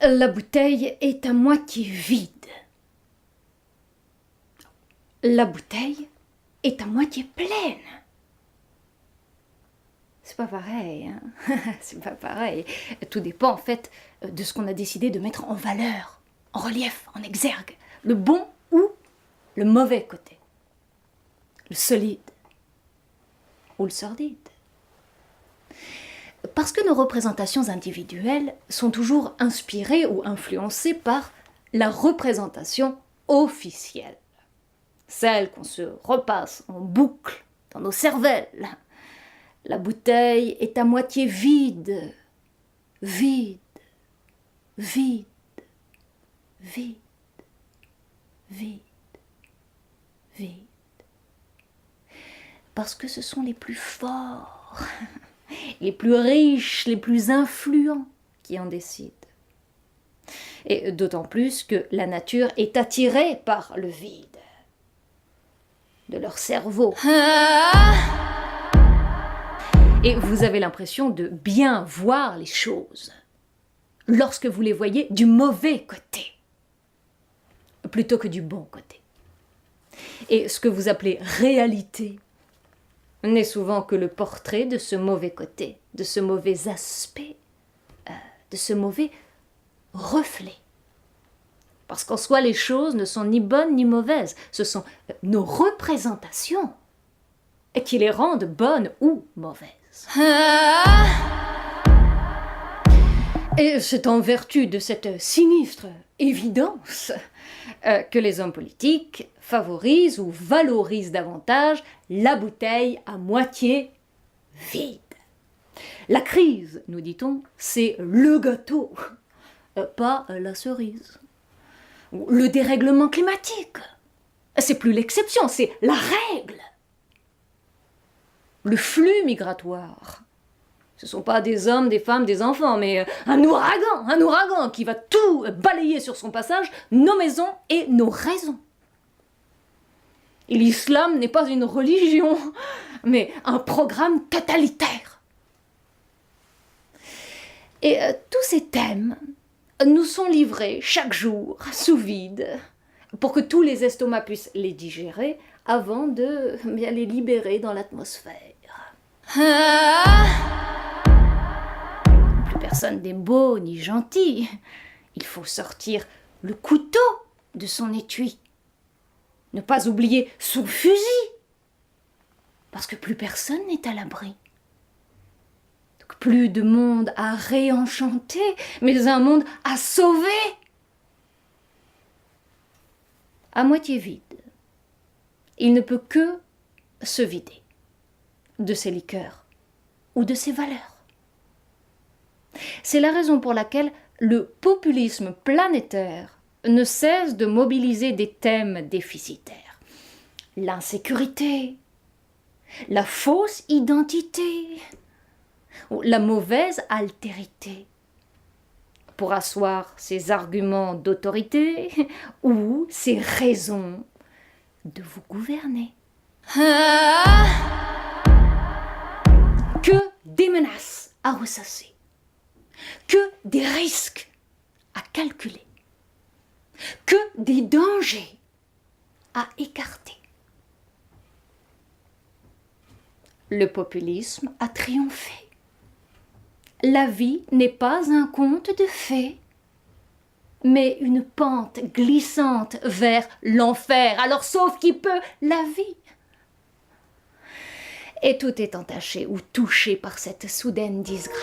La bouteille est à moitié vide. La bouteille est à moitié pleine. C'est pas pareil, hein. C'est pas pareil. Tout dépend en fait de ce qu'on a décidé de mettre en valeur, en relief, en exergue. Le bon ou le mauvais côté. Le solide ou le sordide. Parce que nos représentations individuelles sont toujours inspirées ou influencées par la représentation officielle. Celle qu'on se repasse en boucle dans nos cervelles. La bouteille est à moitié vide, vide, vide, vide, vide, vide. Parce que ce sont les plus forts, les plus riches, les plus influents qui en décident. Et d'autant plus que la nature est attirée par le vide de leur cerveau. Et vous avez l'impression de bien voir les choses lorsque vous les voyez du mauvais côté, plutôt que du bon côté. Et ce que vous appelez réalité n'est souvent que le portrait de ce mauvais côté, de ce mauvais aspect, de ce mauvais reflet. Parce qu'en soi, les choses ne sont ni bonnes ni mauvaises. Ce sont nos représentations qui les rendent bonnes ou mauvaises. Et c'est en vertu de cette sinistre évidence que les hommes politiques favorisent ou valorisent davantage la bouteille à moitié vide. La crise, nous dit-on, c'est le gâteau, pas la cerise. Le dérèglement climatique, c'est plus l'exception, c'est la règle. Le flux migratoire, ce ne sont pas des hommes, des femmes, des enfants, mais un ouragan qui va tout balayer sur son passage, nos maisons et nos raisons. Et l'islam n'est pas une religion, mais un programme totalitaire. Et tous ces thèmes nous sont livrés chaque jour, sous vide, pour que tous les estomacs puissent les digérer avant de les libérer dans l'atmosphère. Plus personne n'est beau ni gentil. Il faut sortir le couteau de son étui. Ne pas oublier son fusil, parce que plus personne n'est à l'abri. Donc plus de monde à réenchanter, mais un monde à sauver. À moitié vide, il ne peut que se vider de ses liqueurs ou de ses valeurs. C'est la raison pour laquelle le populisme planétaire ne cesse de mobiliser des thèmes déficitaires. L'insécurité, la fausse identité, ou la mauvaise altérité, pour asseoir ses arguments d'autorité ou ses raisons de vous gouverner. Que des menaces à ressasser, que des risques à calculer, que des dangers à écarter. Le populisme a triomphé. La vie n'est pas un conte de fées, mais une pente glissante vers l'enfer. Alors sauve qui peut la vie. Et tout est entaché ou touché par cette soudaine disgrâce.